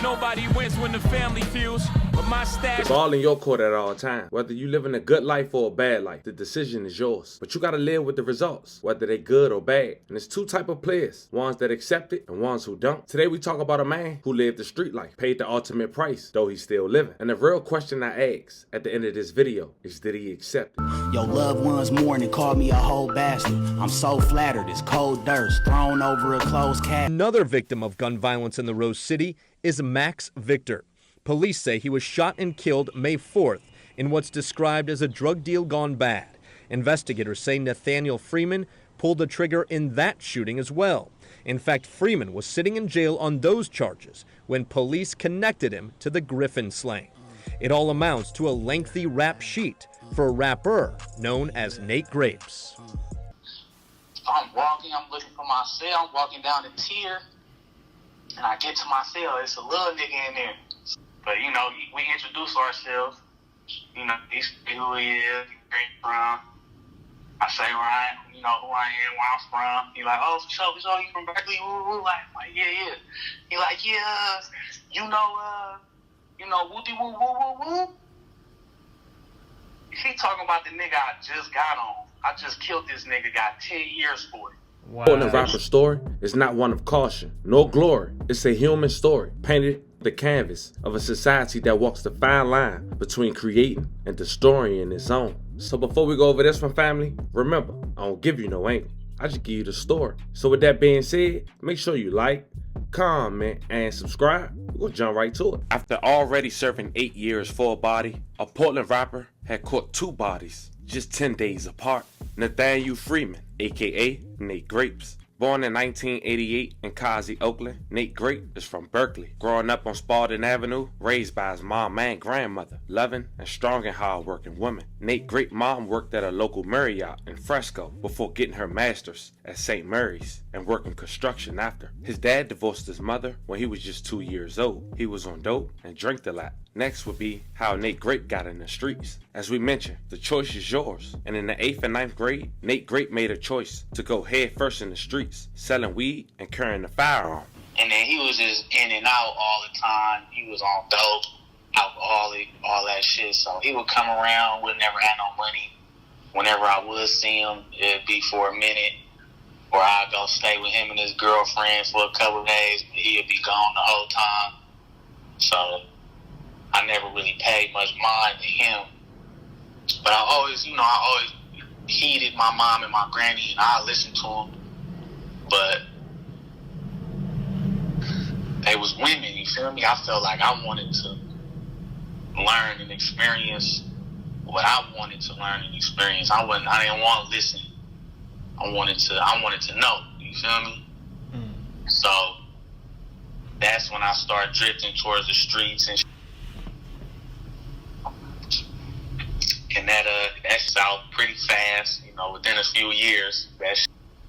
Nobody wins when the family feels, but my stash. The ball in your court at all times. Whether you living a good life or a bad life, the decision is yours. But you gotta live with the results, whether they good or bad. And there's two type of players, ones that accept it and ones who don't. Today we talk about a man who lived the street life, paid the ultimate price, though he's still living. And the real question I ask at the end of this video is, did he accept it? Your loved ones mourn and called me a whole bastard. I'm so flattered, it's cold dirt thrown over a closed cat. Another victim of gun violence in the Rose City is Max Victor. Police say he was shot and killed May 4th in what's described as a drug deal gone bad. Investigators say Nathaniel Freeman pulled the trigger in that shooting as well. In fact, Freeman was sitting in jail on those charges when police connected him to the Griffin slaying. It all amounts to a lengthy rap sheet for a rapper known as Nate Grapes. I'm looking for my cell, I'm walking down the tier, and I get to my cell, it's a little nigga in there. But, you know, we introduce ourselves, you know, he say who he is, where he from. I say where who I am, where I'm from. He like, oh, for sure, you from Berkeley, woo. Like, yeah. He like, yeah, you know, wooty woo, woo. He talking about the nigga I just got on. I just killed this nigga, got 10 years for it. Wow. The rapper's story is not one of caution, nor glory. It's a human story, painted the canvas of a society that walks the fine line between creating and destroying its own. So before we go over this one, family, remember, I don't give you no angle. I just give you the story. So with that being said, make sure you like, comment, and subscribe. We're gonna jump right to it. After already serving 8 years for a body, a Portland rapper had caught 2 bodies just 10 days apart. Nathaniel Freeman, aka Nate Grapes. Born in 1988 in Kazi, Oakland, Nate Grape is from Berkeley. Growing up on Spalding Avenue, raised by his mom and grandmother, loving and strong and hard-working woman. Nate Grape's mom worked at a local Marriott in Fresco before getting her master's at St. Mary's and working construction after. His dad divorced his mother when he was just 2 years old. He was on dope and drank a lot. Next would be how Nate Grape got in the streets. As we mentioned, the choice is yours. And in the 8th and 9th grade, Nate Grape made a choice to go head first in the streets, selling weed and carrying a firearm. And then he was just in and out all the time. He was on dope, alcoholic, all that shit. So he would come around, would never have no money. Whenever I would see him, it'd be for a minute. Or I'd go stay with him and his girlfriend for a couple of days. He'd be gone the whole time. So I never really paid much mind to him. But I always heeded my mom and my granny, and I listened to them. But they was women, you feel me? I felt like I wanted to learn and experience what I wanted to learn and experience. I didn't want to listen. I wanted to know, you feel me? So that's when I started drifting towards the streets and that's out pretty fast, you know. Within a few years,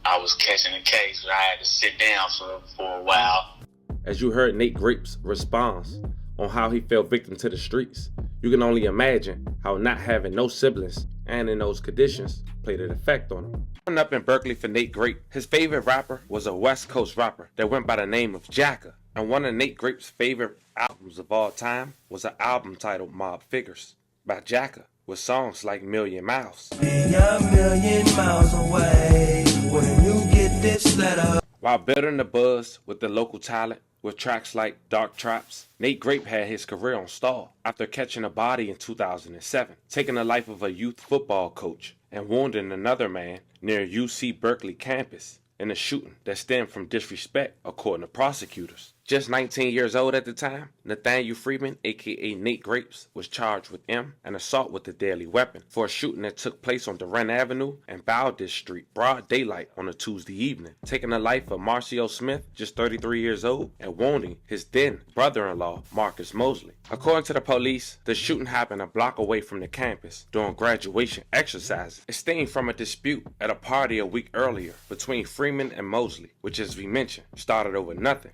I was catching a case where I had to sit down for a while. As you heard Nate Grape's response on how he fell victim to the streets, you can only imagine how not having no siblings and in those conditions played an effect on him. Growing up in Berkeley for Nate Grape, his favorite rapper was a West Coast rapper that went by the name of Jacka. And one of Nate Grape's favorite albums of all time was an album titled Mob Figures by Jacka, with songs like Million Miles. Be a million miles away when you get this letter. While building the buzz with the local talent with tracks like Dark Traps, Nate Grape had his career on stall after catching a body in 2007, taking the life of a youth football coach and wounding another man near UC Berkeley campus in a shooting that stemmed from disrespect, according to prosecutors. Just 19 years old at the time, Nathaniel Freeman, aka Nate Grapes, was charged with an assault with a deadly weapon for a shooting that took place on Durant Avenue and Valdez Street, broad daylight on a Tuesday evening, taking the life of Marcio Smith, just 33 years old, and wounding his then brother-in-law, Marcus Mosley. According to the police, the shooting happened a block away from the campus during graduation exercises. It stemmed from a dispute at a party a week earlier between Freeman and Mosley, which, as we mentioned, started over nothing.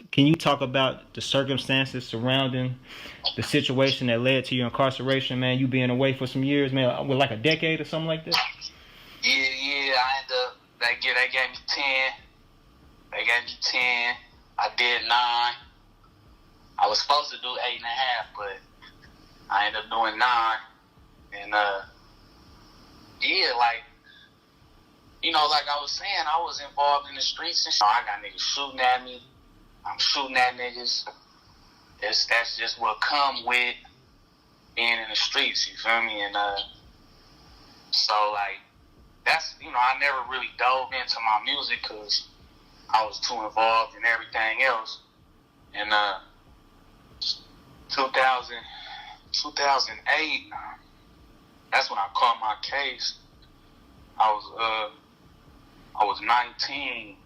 Can you talk about the circumstances surrounding the situation that led to your incarceration, man? You being away for some years, man, with like a decade or something like that? Yeah, I ended up, they gave me 10. They gave me 10. I did 9. I I was supposed to do 8.5, but I ended up doing 9. And yeah, like, you know, like I was saying, I was involved in the streets and shit. I got niggas shooting at me. I'm shooting at niggas. That's just what come with being in the streets, you feel me? And so like, that's, you know, I never really dove into my music because I was too involved in everything else. And 2008, that's when I caught my case. I was 19,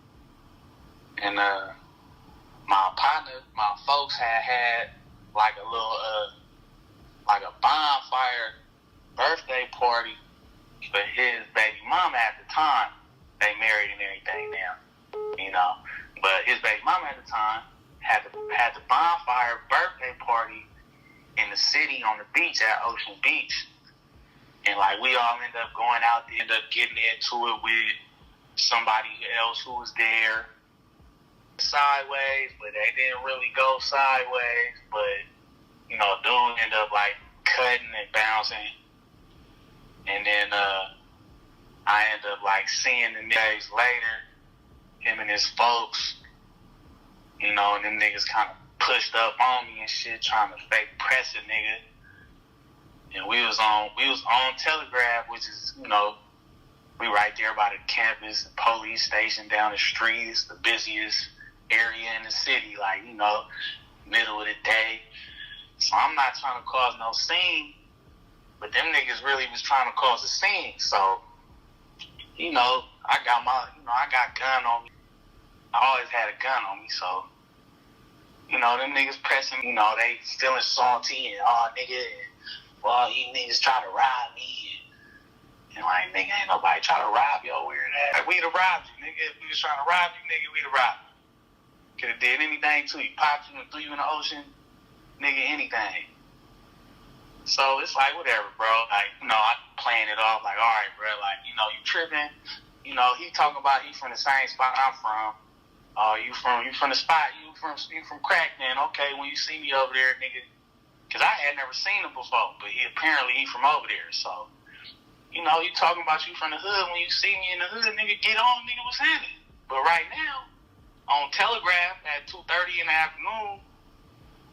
and my partner, my folks had like a little like a bonfire birthday party for his baby mama at the time. They married and everything now, you know. But his baby mama at the time had the bonfire birthday party in the city on the beach at Ocean Beach. And like we all ended up going out there, ended up getting into it with somebody else who was there sideways, but they didn't really go sideways. But, you know, dude ended up like cutting and bouncing. And then I ended up like seeing the days later, him and his folks, you know, and them niggas kind of pushed up on me and shit, trying to fake press a nigga. And we was on Telegraph, which is, you know, we right there by the campus, the police station down the street. It's the busiest area in the city, like, you know, middle of the day. So I'm not trying to cause no scene, but them niggas really was trying to cause a scene. So, you know, I got gun on me. I always had a gun on me, so, you know, them niggas pressing, you know, they feeling salty and, oh, nigga, well, you niggas try to rob me. And like, nigga, ain't nobody try to rob your weird ass. Like, we'd have robbed you, nigga. If we was trying to rob you, nigga, we'd have robbed you. Could have did anything to you. Popped you and threw you in the ocean. Nigga, anything. So it's like, whatever, bro. Like, you know, I'm playing it off like, all right, bro. Like, you know, you tripping. You know, he talking about he from the same spot I'm from. Oh, you from the spot. You from crack, then. Okay, when you see me over there, nigga. Because I had never seen him before, but he from over there. So, you know, you talking about you from the hood. When you see me in the hood, nigga, get on, nigga, what's happening? But right now, on Telegraph at 2:30 in the afternoon,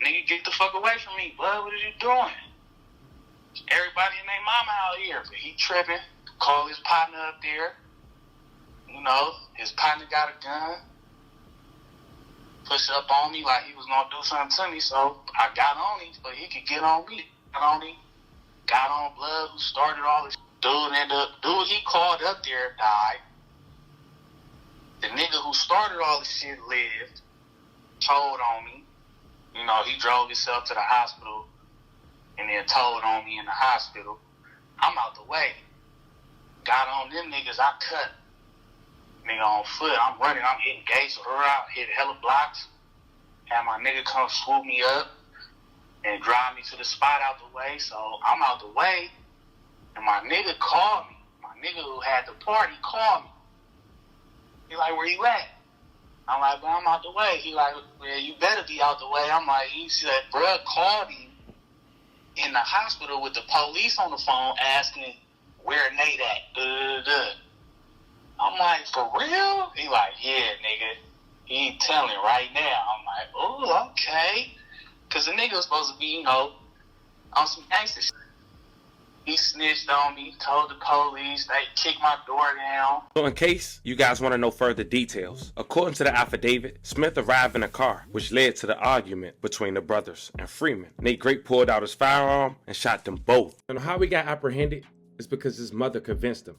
nigga, get the fuck away from me, bud. What are you doing? Everybody and their mama out here. But he tripping. Call his partner up there. You know, his partner got a gun. Push up on me like he was gonna do something to me, so I got on him so he could get on me. Got on him, got on Blood, who started all this. Dude he called up there died. The nigga who started all this shit lived, told on me. You know, he drove himself to the hospital and then told on me in the hospital. I'm out the way. Got on them niggas, I cut. Nigga on foot, I'm running, I'm hitting gates, hit hella blocks. Had my nigga come swoop me up and drive me to the spot out the way. So I'm out the way, and my nigga called me. My nigga who had the party called me. He like, where you at? I'm like, bro, I'm out the way. He like, well, you better be out the way. I'm like, he said, bruh called him in the hospital with the police on the phone asking where Nate at. I'm like, for real? He like, yeah, nigga. He ain't telling right now. I'm like, oh, okay. Because the nigga was supposed to be, you know, on some gangster shit. He snitched on me, told the police, they kicked my door down. So in case you guys want to know further details, according to the affidavit, Smith arrived in a car, which led to the argument between the brothers and Freeman. Nate Great pulled out his firearm and shot them both. And how he got apprehended is because his mother convinced him.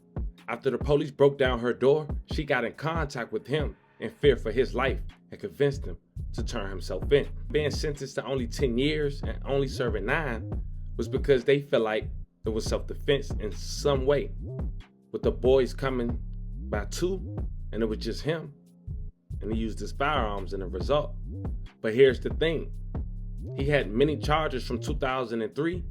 After the police broke down her door, she got in contact with him in fear for his life and convinced him to turn himself in. Being sentenced to only 10 years and only serving 9 was because they felt like it was self-defense in some way. With the boys coming by 2 and it was just him, and he used his firearms in the result. But here's the thing. He had many charges from 2003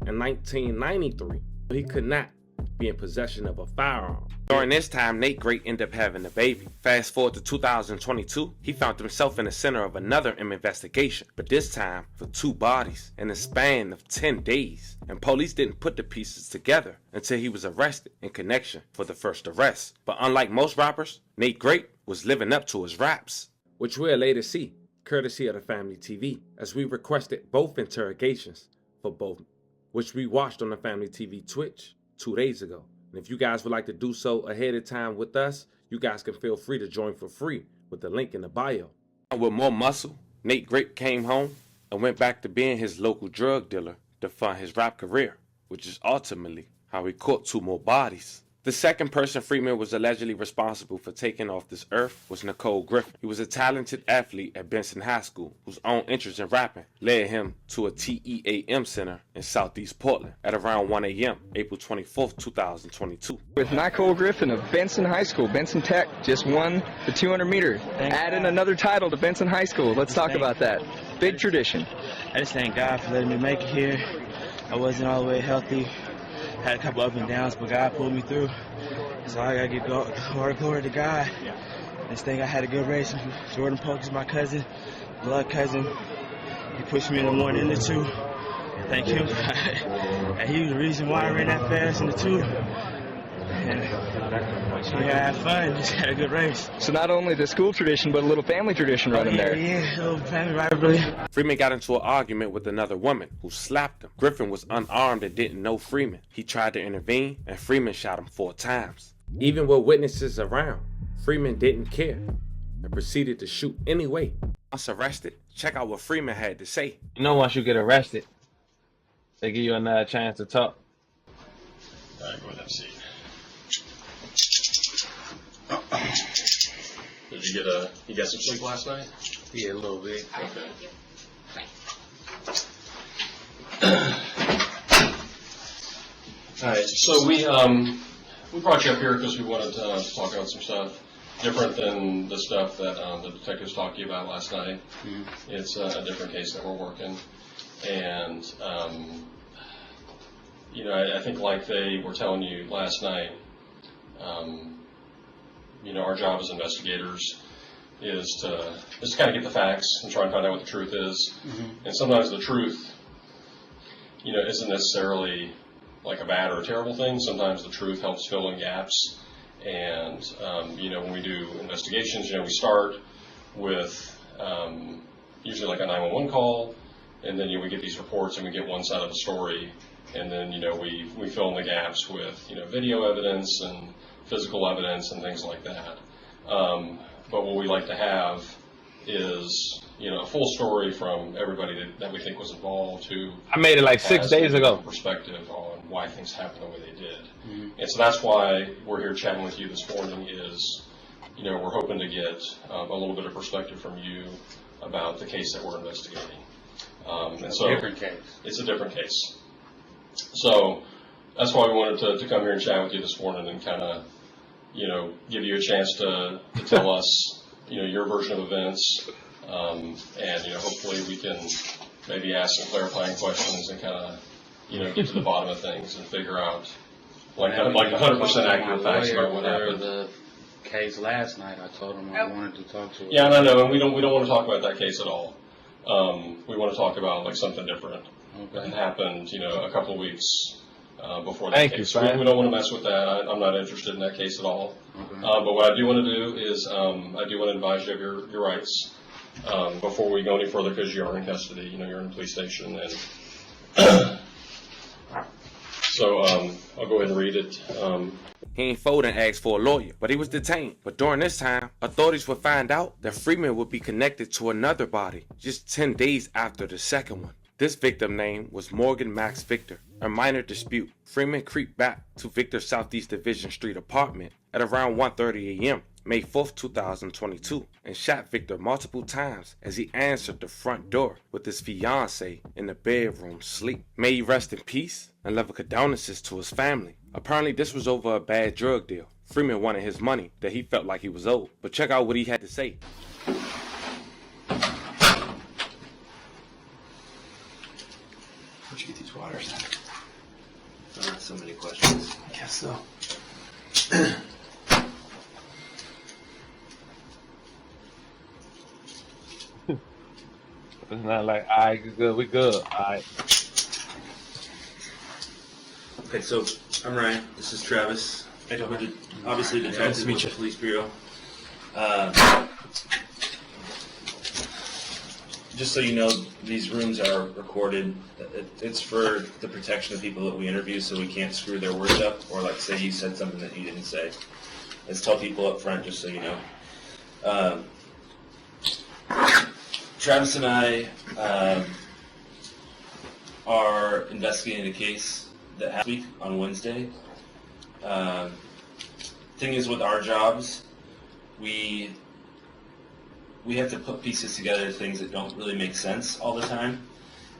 and 1993, but he could not be in possession of a firearm. During this time, Nate Great ended up having a baby. Fast forward to 2022, he found himself in the center of another investigation, but this time for 2 bodies in a span of 10 days. And police didn't put the pieces together until he was arrested in connection for the first arrest. But unlike most rappers, Nate Great was living up to his raps, which we'll later see, courtesy of the Family TV, as we requested both interrogations for both, which we watched on the Family TV Twitch 2 days ago. And if you guys would like to do so ahead of time with us, you guys can feel free to join for free with the link in the bio. With more muscle, Nate Great came home and went back to being his local drug dealer to fund his rap career, which is ultimately how he caught 2 more bodies. The second person Freeman was allegedly responsible for taking off this earth was Nicole Griffin. He was a talented athlete at Benson High School whose own interest in rapping led him to a TEAM center in Southeast Portland at around 1 a.m. April 24th, 2022. With Nicole Griffin of Benson High School, Benson Tech just won the 200 meter, adding another title to Benson High School. Let's talk about that. Big tradition. I just thank God for letting me make it here. I wasn't all the way healthy. Had a couple up and downs, but God pulled me through. So I gotta give glory to God. This thing, I had a good race. Jordan Polk is my cousin, blood cousin. He pushed me in the 1 and the 2. Thank him. And he was the reason why I ran that fast in the 2. And we had fun. Just had a good race. So not only the school tradition, but a little family tradition running there. Yeah, a little family rivalry. Freeman got into an argument with another woman who slapped him. Griffin was unarmed and didn't know Freeman. He tried to intervene, and Freeman shot him 4 times. Even with witnesses around, Freeman didn't care and proceeded to shoot anyway. Once arrested, check out what Freeman had to say. You know, once you get arrested, they give you another chance to talk. All right, go ahead and see. Did you get some sleep last night? Yeah, a little bit. Okay. All right, so we brought you up here because we wanted to talk about some stuff different than the stuff that the detectives talked to you about last night. Mm-hmm. It's a different case that we're working, and you know, I think like they were telling you last night. You know, our job as investigators is to kind of get the facts and try and find out what the truth is. Mm-hmm. And sometimes the truth, you know, isn't necessarily like a bad or a terrible thing. Sometimes the truth helps fill in gaps. And, you know, when we do investigations, you know, we start with usually like a 911 call, and then, you know, we get these reports and we get one side of the story. And then, you know, we fill in the gaps with, you know, video evidence and physical evidence and things like that. But what we like to have is, you know, a full story from everybody that we think was involved who I made it like 6 days ago. Perspective on why things happened the way they did. Mm-hmm. And so that's why we're here chatting with you this morning is, you know, we're hoping to get a little bit of perspective from you about the case that we're investigating. And so different case. It's a different case. So that's why we wanted to come here and chat with you this morning and kind of, you know, give you a chance to tell us, you know, your version of events, and, you know, hopefully we can maybe ask some clarifying questions and kind of, you know, get to the bottom of things and figure out, like 100% accurate facts about what happened. The case last night, I told him I wanted to talk to him. Yeah, no, and we don't want to talk about that case at all. We want to talk about like something different that happened, you know, a couple of weeks before that case. We don't want to mess with that. I'm not interested in that case at all. Okay. But what I do want to do is I do want to advise you of your rights before we go any further, because you're in custody. You know, you're in the police station, and so I'll go ahead and read it. He ain't fold and asked for a lawyer, but he was detained. But during this time, authorities would find out that Freeman would be connected to another body just 10 days after the second one. This victim name was Morgan Max Victor. A minor dispute, Freeman creeped back to Victor's Southeast Division Street apartment at around 1:30 a.m. May 4th, 2022, and shot Victor multiple times as he answered the front door with his fiancée in the bedroom sleep. May he rest in peace and level condolences to his family. Apparently this was over a bad drug deal. Freeman wanted his money that he felt like he was owed. But check out what he had to say. Where'd you get these waters? So many questions. I guess so. It's not like, all right, good, we good. All right. Okay, so I'm Ryan. This is Travis. We're obviously detectives with the police bureau. Just so you know, these rooms are recorded. It's for the protection of people that we interview, so we can't screw their words up or like say you said something that you didn't say. Let's tell people up front, just so you know. Travis and I are investigating a case that happened this week on Wednesday. Thing is, with our jobs, we have to put pieces together, things that don't really make sense all the time.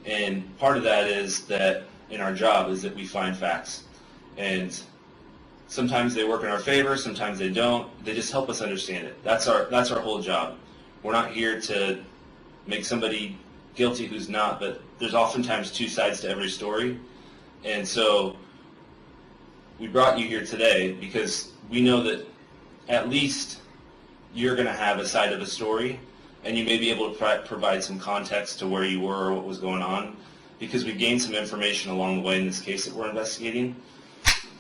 And part of that is that in our job is that we find facts. And sometimes they work in our favor, sometimes they don't. They just help us understand it. That's our whole job. We're not here to make somebody guilty who's not, but there's oftentimes two sides to every story. And so we brought you here today because we know that at least you're going to have a side of a story, and you may be able to provide some context to where you were or what was going on, because we gained some information along the way in this case that we're investigating.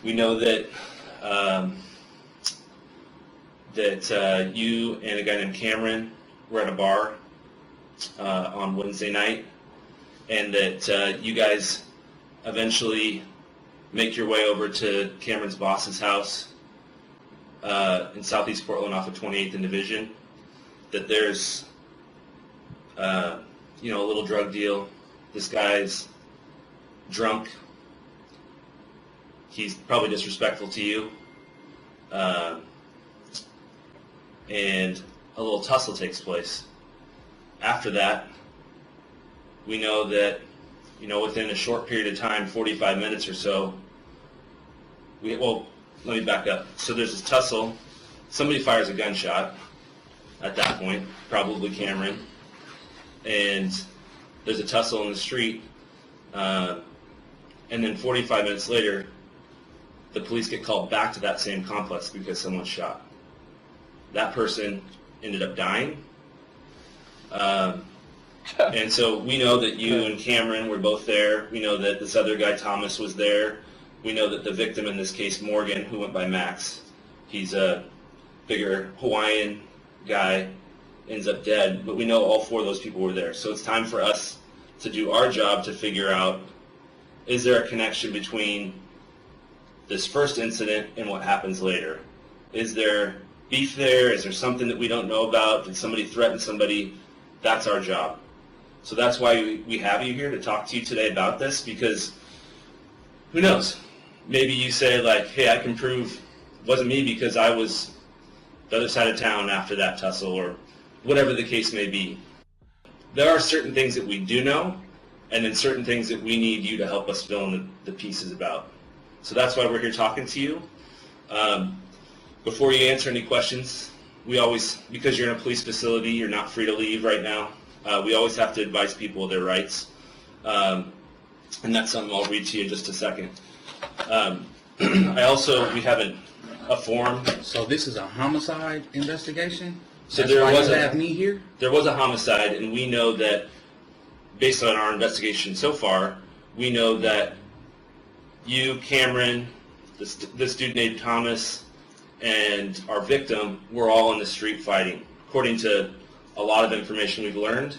We know that you and a guy named Cameron were at a bar on Wednesday night, and that you guys eventually make your way over to Cameron's boss's house in Southeast Portland off of 28th and Division, that there's a little drug deal. This guy's drunk. He's probably disrespectful to you. And a little tussle takes place. After that, we know that, within a short period of time, 45 minutes or so, let me back up. So there's this tussle. Somebody fires a gunshot at that point, probably Cameron. And there's a tussle in the street. And then 45 minutes later, the police get called back to that same complex because someone's shot. That person ended up dying. And so we know that you and Cameron were both there. We know that this other guy, Thomas, was there. We know that the victim in this case, Morgan, who went by Max, he's a bigger Hawaiian guy, ends up dead. But we know all four of those people were there. So it's time for us to do our job to figure out, is there a connection between this first incident and what happens later? Is there beef there? Is there something that we don't know about? Did somebody threaten somebody? That's our job. So that's why we have you here to talk to you today about this, because who knows? Maybe you say like, hey, I can prove it wasn't me because I was the other side of town after that tussle, or whatever the case may be. There are certain things that we do know, and then certain things that we need you to help us fill in the pieces about. So that's why we're here talking to you. Before you answer any questions, we always, because you're in a police facility, you're not free to leave right now. We always have to advise people of their rights. And that's something I'll read to you in just a second. We have a form. So this is a homicide investigation? So That's there why was you have me here? There was a homicide, and we know that, based on our investigation so far, we know that you, Cameron, this dude named Thomas, and our victim were all in the street fighting. According to a lot of information we've learned,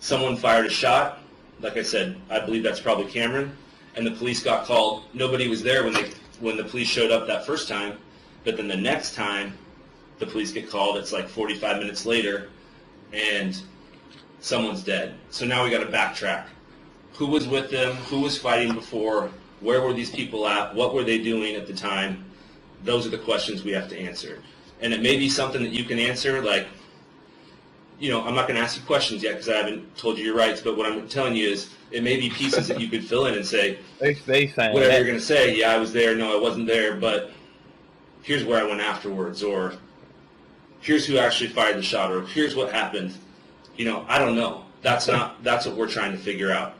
someone fired a shot. Like I said, I believe that's probably Cameron, and the police got called. Nobody was there when the police showed up that first time, but then the next time the police get called, it's like 45 minutes later, and someone's dead. So now we got to backtrack. Who was with them? Who was fighting before? Where were these people at? What were they doing at the time? Those are the questions we have to answer. And it may be something that you can answer, like, I'm not going to ask you questions yet because I haven't told you your rights, but what I'm telling you is it may be pieces that you could fill in and say, whatever you're going to say, yeah, I was there, no, I wasn't there, but here's where I went afterwards, or here's who actually fired the shot, or here's what happened. I don't know. That's what we're trying to figure out.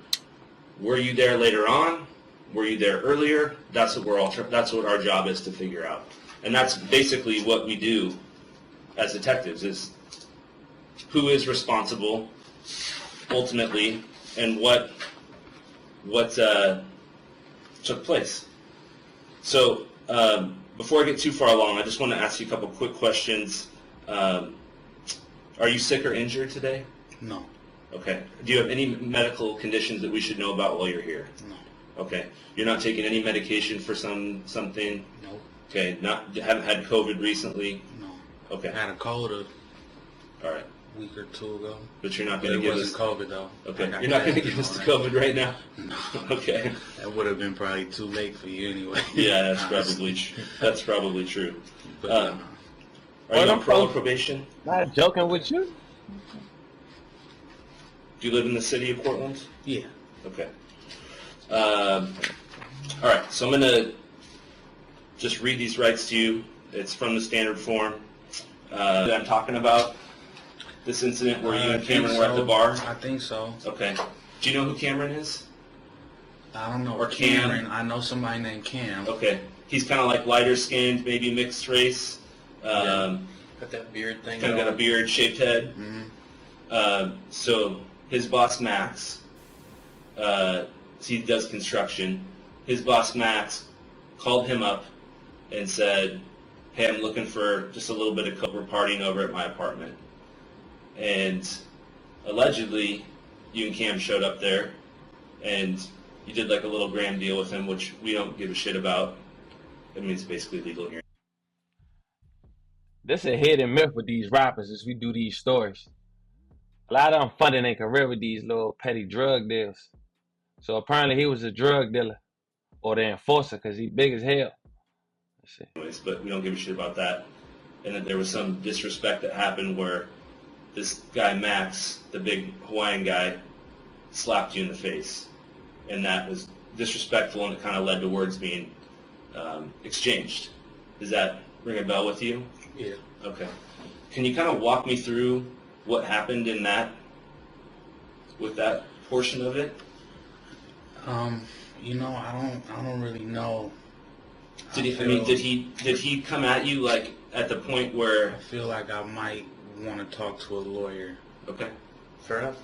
Were you there later on? were you there earlier? That's what our job is to figure out. And that's basically what we do as detectives, is who is responsible ultimately and what took place. So before I get too far along, I just want to ask you a couple quick questions. Are you sick or injured today? No. Okay. Do you have any medical conditions that we should know about while you're here? No. Okay. You're not taking any medication for something? No. Okay. Haven't had COVID recently? No. Okay. I had a cold All right. a week or two ago. But you're not But going it to give wasn't us COVID though. Okay. You're not going to give us the COVID right now? No. Okay. That would have been probably too late for you anyway. Yeah, that's probably true. But, Are you on parole or probation? Not joking with you. Do you live in the city of Portland? yeah. Okay. All right, so I'm going to just read these rights to you. It's from the standard form. I'm talking about this incident where you and Cameron were at the bar? I think so. Okay. Do you know who Cameron is? I don't know. Or Cam? Cameron. I know somebody named Cam. Okay. He's kind of like lighter skinned, maybe mixed race. Got that beard thing. Kind of got a beard, shaped head. Mm-hmm. So his boss Max, he does construction. His boss Max called him up and said, "Hey, I'm looking for just a little bit of coke. We're partying over at my apartment." And allegedly, you and Cam showed up there, and you did like a little gram deal with him, which we don't give a shit about. I mean, it's basically legal here. This is a hidden myth with these rappers as we do these stories. A lot of them funding their career with these little petty drug deals. So apparently he was a drug dealer or the enforcer because he big as hell. Anyways, but we don't give a shit about that. And that there was some disrespect that happened where this guy Max, the big Hawaiian guy, slapped you in the face. And that was disrespectful, and it kind of led to words being exchanged. Does that ring a bell with you? Yeah. Okay. Can you kind of walk me through what happened in that, with that portion of it? You know, I don't really know. Did he come at you like at the point where? I feel like I might want to talk to a lawyer. Okay. Fair enough.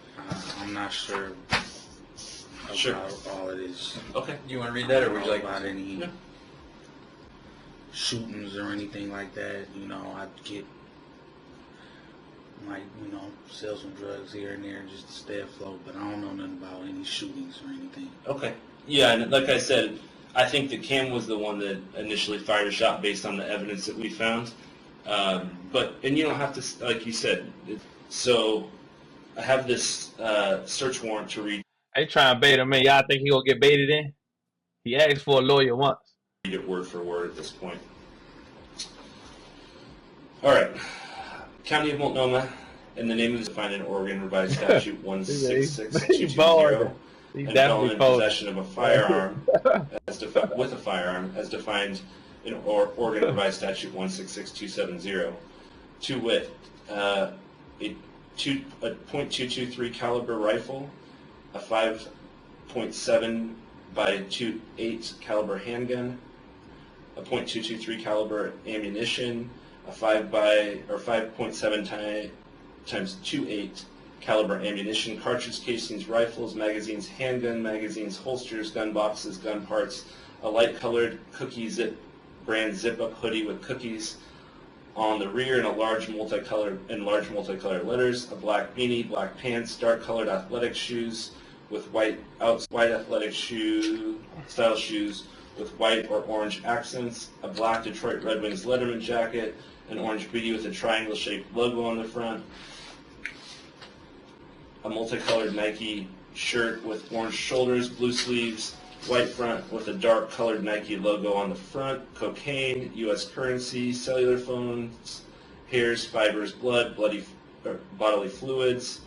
I'm not sure about all of this. Okay. You want to read that, or would you like about any shootings or anything like that? You know, I'd get sell some drugs here and there just to stay afloat, but I don't know nothing about any shootings or anything. Okay. Yeah, and like I said, I think that Cam was the one that initially fired a shot based on the evidence that we found. And you don't have to, like you said. So I have this search warrant to read. They trying to bait him in. Y'all think he gonna get baited in? He asked for a lawyer once. Read it word for word at this point. All right. County of Multnomah, in the name of the defined in Oregon revised statute 166220, and felon in possession of a firearm with a firearm as defined in Oregon revised statute 166270. To wit, a .223 caliber rifle, a 5.7 by 2.8 caliber handgun, a .223 caliber ammunition, a 5.7 times 2.8 caliber ammunition, cartridge casings, rifles, magazines, handgun magazines, holsters, gun boxes, gun parts, a light-colored cookie zip brand zip-up hoodie with cookies on the rear in large multicolored letters, a black beanie, black pants, dark-colored athletic shoes with white athletic style shoes with white or orange accents, a black Detroit Red Wings Letterman jacket, an orange beanie with a triangle-shaped logo on the front, a multicolored Nike shirt with orange shoulders, blue sleeves, white front with a dark colored Nike logo on the front, cocaine, U.S. currency, cellular phones, hairs, fibers, blood, bodily fluids,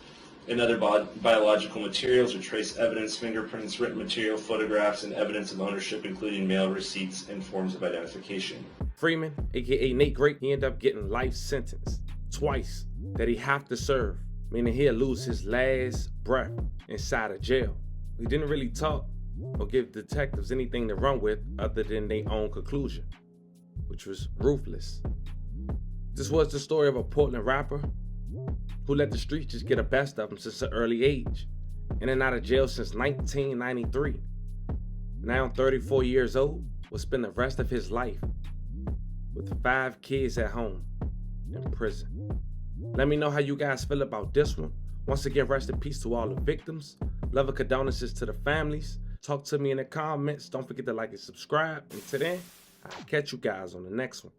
and other biological materials or trace evidence, fingerprints, written material, photographs, and evidence of ownership, including mail receipts and forms of identification. Freeman, aka Nate Great, he ended up getting life sentence twice that he have to serve, meaning he'll lose his last breath inside of jail. He didn't really talk, or give detectives anything to run with other than their own conclusion, which was ruthless. This was the story of a Portland rapper who let the streets just get the best of him since an early age, in and out of jail since 1993. Now 34 years old, will spend the rest of his life with 5 kids at home in prison. Let me know how you guys feel about this one. Once again, rest in peace to all the victims. Love and condolences to the families. Talk to me in the comments. Don't forget to like and subscribe. And till then, I'll catch you guys on the next one.